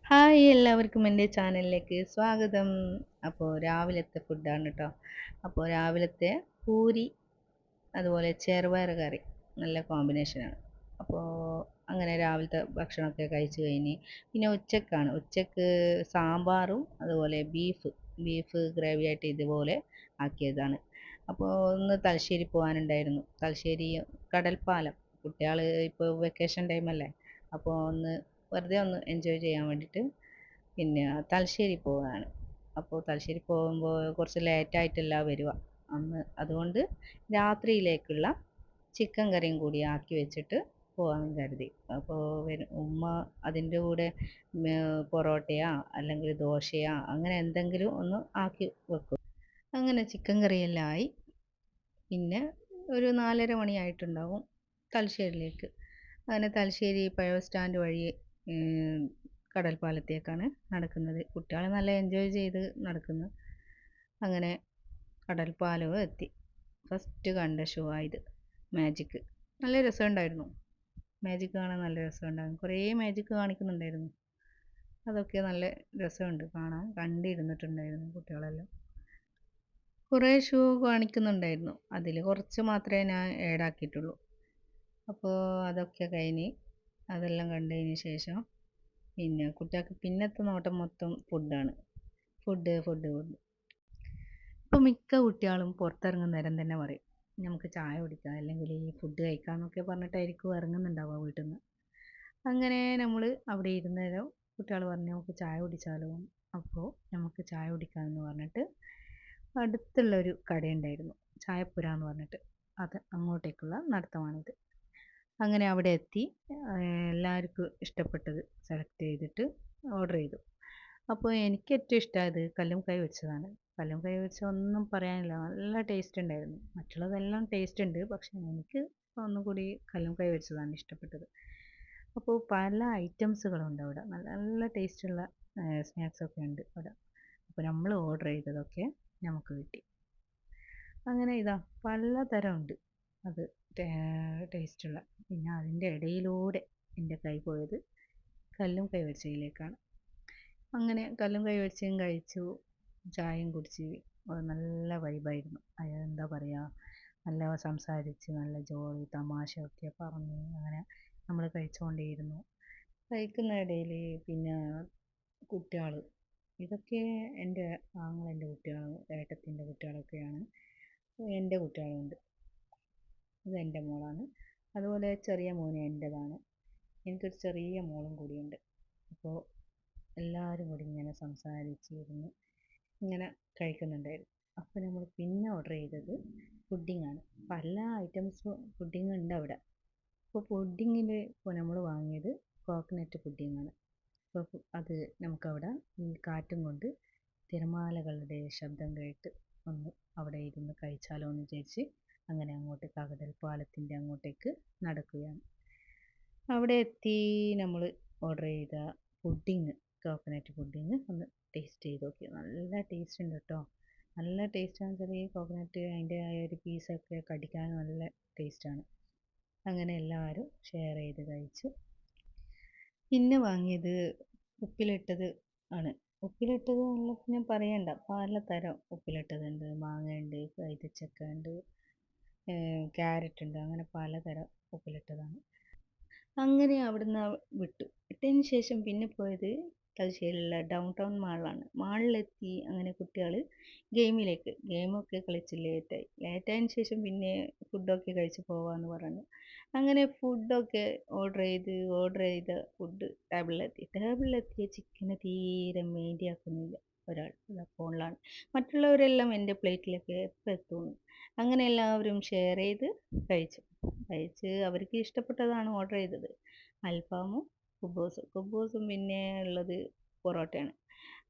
Hi എല്ലാവർക്കും എൻ്റെ ചാനലിലേക്ക് സ്വാഗതം. അപ്പോൾ രാവിലത്തെ ഫുഡാണ് കേട്ടോ. അപ്പോൾ രാവിലത്തെ പൂരി അതുപോലെ ചെറുപയർ കറി നല്ല കോമ്പിനേഷനാണ്. അപ്പോൾ അങ്ങനെ രാവിലത്തെ ഭക്ഷണമൊക്കെ കഴിച്ച് കഴിഞ്ഞ് പിന്നെ ഉച്ചക്ക് സാമ്പാറും അതുപോലെ ബീഫ് ഗ്രേവി ആയിട്ട് ഇതുപോലെ ആക്കിയതാണ്. അപ്പോൾ ഒന്ന് തലശ്ശേരി പോകാനുണ്ടായിരുന്നു. തലശ്ശേരി കടൽപ്പാലം, കുട്ടികൾ ഇപ്പോൾ വെക്കേഷൻ ടൈമല്ലേ, അപ്പോൾ ഒന്ന് വെറുതെ ഒന്ന് എൻജോയ് ചെയ്യാൻ വേണ്ടിയിട്ട് പിന്നെ തലശ്ശേരി പോവുകയാണ്. അപ്പോൾ തലശ്ശേരി പോകുമ്പോൾ കുറച്ച് ലേറ്റായിട്ടല്ല വരിക അന്ന്, അതുകൊണ്ട് രാത്രിയിലേക്കുള്ള ചിക്കൻ കറിയും കൂടി ആക്കി വെച്ചിട്ട് പോകാൻ കരുതി. അപ്പോൾ ഉമ്മ അതിൻ്റെ കൂടെ പൊറോട്ടയോ അല്ലെങ്കിൽ ദോശയോ അങ്ങനെ എന്തെങ്കിലും ഒന്ന് ആക്കി വെക്കും. അങ്ങനെ ചിക്കൻ കറിയെല്ലാം ആയി. പിന്നെ ഒരു 4:30 മണിയായിട്ടുണ്ടാവും തലശ്ശേരിയിലേക്ക്. അങ്ങനെ തലശ്ശേരി പഴയ സ്റ്റാൻഡ് വഴി കടൽപ്പാലത്തേക്കാണ് നടക്കുന്നത്. കുട്ടികൾ നല്ല എൻജോയ് ചെയ്ത് നടക്കുന്നു. അങ്ങനെ കടൽപ്പാലവും എത്തി. ഫസ്റ്റ് കണ്ട ഷോ ആയത് മാജിക്. നല്ല രസമുണ്ടായിരുന്നു. മാജിക് കാണാൻ നല്ല രസമുണ്ടായിരുന്നു. കുറേ മാജിക് കാണിക്കുന്നുണ്ടായിരുന്നു. അതൊക്കെ നല്ല രസമുണ്ട് കാണാൻ. കണ്ടിരുന്നിട്ടുണ്ടായിരുന്നു കുട്ടികളെല്ലാം. കുറേ ഷോ കാണിക്കുന്നുണ്ടായിരുന്നു. അതിൽ കുറച്ച് മാത്രമേ ഞാൻ ആക്കിയിട്ടുള്ളൂ. അപ്പോൾ അതൊക്കെ കഴിഞ്ഞ് അതെല്ലാം കണ്ടതിന് ശേഷം പിന്നെ കുട്ടികൾക്ക് പിന്നത്തെ നോട്ടം മൊത്തം ഫുഡാണ്. ഫുഡ്. ഇപ്പോൾ മിക്ക കുട്ടികളും പുറത്തിറങ്ങുന്ന നേരം തന്നെ പറയും നമുക്ക് ചായ കുടിക്കാം അല്ലെങ്കിൽ ഈ ഫുഡ് കഴിക്കാമെന്നൊക്കെ പറഞ്ഞിട്ടായിരിക്കും ഇറങ്ങുന്നുണ്ടാവുക വീട്ടിൽ നിന്ന്. അങ്ങനെ നമ്മൾ അവിടെ ഇരുന്നേരം കുട്ടികൾ പറഞ്ഞു നമുക്ക് ചായ കുടിച്ചാലോ. അപ്പോൾ നമുക്ക് ചായ കുടിക്കാമെന്ന് പറഞ്ഞിട്ട് അടുത്തുള്ളൊരു കടയുണ്ടായിരുന്നു, ചായപ്പുര എന്ന് പറഞ്ഞിട്ട്. അത് അങ്ങോട്ടേക്കുള്ള നടത്തമാണിത്. അങ്ങനെ അവിടെ എത്തി എല്ലാവർക്കും ഇഷ്ടപ്പെട്ടത് സെലക്ട് ചെയ്തിട്ട് ഓർഡർ ചെയ്തു. അപ്പോൾ എനിക്ക് ഏറ്റവും ഇഷ്ടമായത് കല്ലും കൈ വെച്ചതാണ്. കല്ലും കൈ വെച്ച ഒന്നും പറയാനില്ല, നല്ല ടേസ്റ്റ് ഉണ്ടായിരുന്നു. മറ്റുള്ളതെല്ലാം ടേസ്റ്റ് ഉണ്ട്, പക്ഷേ എനിക്ക് ഒന്നും കൂടി കല്ലും കൈ വെച്ചതാണ് ഇഷ്ടപ്പെട്ടത്. അപ്പോൾ പല ഐറ്റംസുകളുണ്ട് അവിടെ, നല്ല നല്ല ടേസ്റ്റുള്ള സ്നാക്സൊക്കെ ഉണ്ട് അവിടെ. അപ്പോൾ നമ്മൾ ഓർഡർ ചെയ്തതൊക്കെ നമുക്ക് കിട്ടി. അങ്ങനെ ഇതാ പലതരം ഉണ്ട് അത് ടേസ്റ്റുള്ള. പിന്നെ അതിൻ്റെ ഇടയിലൂടെ എൻ്റെ കൈ പോയത് കല്ലും കൈ വെച്ചതിലേക്കാണ്. അങ്ങനെ കല്ലും കൈ വെച്ചതും കഴിച്ചു, ചായയും കുടിച്ച് നല്ല വൈബായിരുന്നു. എന്താ പറയുക, നല്ല സംസാരിച്ച് നല്ല ജോളി തമാശയൊക്കെ പറഞ്ഞ് അങ്ങനെ നമ്മൾ കഴിച്ചുകൊണ്ടേയിരുന്നു. കഴിക്കുന്ന ഇടയിൽ പിന്നെ കുട്ടികൾ, ഇതൊക്കെ എൻ്റെ ആങ്ങളൻ്റെ കുട്ടികളും ഏട്ടത്തിൻ്റെ കുട്ടികളൊക്കെയാണ്. എൻ്റെ കുട്ടികളുണ്ട്, ഇത് എൻ്റെ മോളാണ്. അതുപോലെ ചെറിയ മോന് എൻ്റെതാണ്. എനിക്കൊരു ചെറിയ മോളും കൂടിയുണ്ട്. അപ്പോൾ എല്ലാവരും കൂടി ഇങ്ങനെ സംസാരിച്ചിരുന്ന് ഇങ്ങനെ കഴിക്കുന്നുണ്ടായിരുന്നു. അപ്പോൾ നമ്മൾ പിന്നെ ഓർഡർ ചെയ്തത് പുഡിങ്ങാണ്. പല ഐറ്റംസും പുഡിങ് ഉണ്ട് അവിടെ. അപ്പോൾ പുഡിങ്ങിൽ ഇപ്പോൾ നമ്മൾ വാങ്ങിയത് കോക്കനട്ട് പുഡിങ്ങാണ്. അപ്പോൾ അത് നമുക്കവിടെ ഈ കാറ്റും കൊണ്ട് തിരമാലകളുടെ ശബ്ദം കേട്ട് ഒന്ന് അവിടെ ഇരുന്ന് കഴിച്ചാലോ എന്ന് വിചാരിച്ച് അങ്ങനെ അങ്ങോട്ട് കടൽ പാലത്തിൻ്റെ അങ്ങോട്ടേക്ക് നടക്കുകയാണ്. അവിടെ എത്തി നമ്മൾ ഓർഡർ ചെയ്ത പുഡിങ്, കോക്കനട്ട് പുഡിങ് ഒന്ന് ടേസ്റ്റ് ചെയ്ത് നോക്കി. നല്ല ടേസ്റ്റ് ഉണ്ട് കേട്ടോ. നല്ല ടേസ്റ്റാണെന്ന് വെച്ചാൽ ഈ കോക്കനട്ട് അതിൻ്റെ ആ ഒരു പീസൊക്കെ കടിക്കാൻ നല്ല ടേസ്റ്റാണ്. അങ്ങനെ എല്ലാവരും ഷെയർ ചെയ്ത് കഴിച്ചു. പിന്നെ വാങ്ങിയത് ഉപ്പിലിട്ടത് ആണ്. ഉപ്പിലിട്ടത് നല്ല പിന്നെ പറയണ്ട, പലതരം ഉപ്പിലിട്ടതുണ്ട്. മാങ്ങയുണ്ട്, കൈതച്ചക്ക ഉണ്ട്, ക്യാരറ്റ് ഉണ്ട്, അങ്ങനെ പലതരം ഉപ്പിലിട്ടതാണ്. അങ്ങനെ അവിടുന്ന് വിട്ടതിന് ശേഷം പിന്നെ പോയത് തലശ്ശേരിയിലുള്ള ഡൗൺ ടൗൺ മാളിലാണ്. മാളിലെത്തി അങ്ങനെ കുട്ടികൾ ഗെയിമൊക്കെ കളിച്ച് ലേറ്റായതിന് ശേഷം പിന്നെ ഫുഡൊക്കെ കഴിച്ച് പോകാമെന്ന് പറഞ്ഞു. അങ്ങനെ ഫുഡൊക്കെ ഓർഡർ ചെയ്ത ഫുഡ് ടേബിളിലെത്തിയ ചിക്കന് തീരെ മൈൻഡാക്കുന്നില്ല ഒരാൾ, ഫോണിലാണ്. മറ്റുള്ളവരെല്ലാം എൻ്റെ പ്ലേറ്റിലൊക്കെ എപ്പോൾ എത്തുന്നു. അങ്ങനെ എല്ലാവരും ഷെയർ ചെയ്ത് കഴിച്ച് അവർക്ക് ഇഷ്ടപ്പെട്ടതാണ് ഓർഡർ ചെയ്തത്. അൽഫാമും കുബൂസും പിന്നെ ഉള്ളത് പൊറോട്ടയാണ്.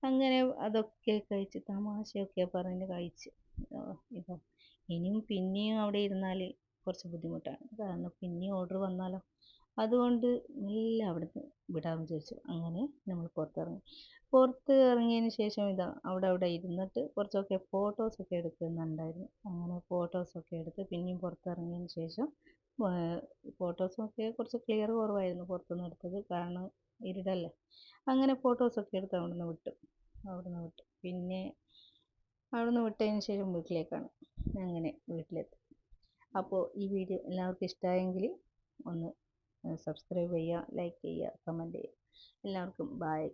അങ്ങനെ അതൊക്കെ കഴിച്ച് തമാശയൊക്കെ പറഞ്ഞ് കഴിച്ച് ഇപ്പം ഇനിയും പിന്നെയും അവിടെ ഇരുന്നാൽ കുറച്ച് ബുദ്ധിമുട്ടാണ്. കാരണം പിന്നെയും ഓർഡർ വന്നാലോ, അതുകൊണ്ട് മെല്ലെ അവിടുന്ന് വിടാമെന്ന് വിചാരിച്ചു. അങ്ങനെ നമ്മൾ പുറത്ത് ഇറങ്ങിയതിന് ശേഷം ഇതാ അവിടെ ഇരുന്നിട്ട് കുറച്ചൊക്കെ ഫോട്ടോസൊക്കെ എടുക്കുന്നുണ്ടായിരുന്നു. അങ്ങനെ ഫോട്ടോസൊക്കെ എടുത്ത് പിന്നെയും പുറത്തിറങ്ങിയതിന് ശേഷം ഫോട്ടോസൊക്കെ കുറച്ച് ക്ലിയർ കുറവായിരുന്നു പുറത്തുനിന്ന് എടുത്തത്, കാരണം ഇരുടല്ലേ. അങ്ങനെ ഫോട്ടോസൊക്കെ എടുത്ത് അവിടുന്ന് വിട്ടു പിന്നെ അവിടുന്ന് വിട്ടതിന് ശേഷം വീട്ടിലേക്കാണ്. അങ്ങനെ വീട്ടിലെത്തി. അപ്പോൾ ഈ വീഡിയോ എല്ലാവർക്കും ഇഷ്ടമായെങ്കിൽ ഒന്ന് സബ്സ്ക്രൈബ് ചെയ്യുക, ലൈക്ക് ചെയ്യുക, കമൻറ്റ് ചെയ്യുക. എല്ലാവർക്കും ബായ്.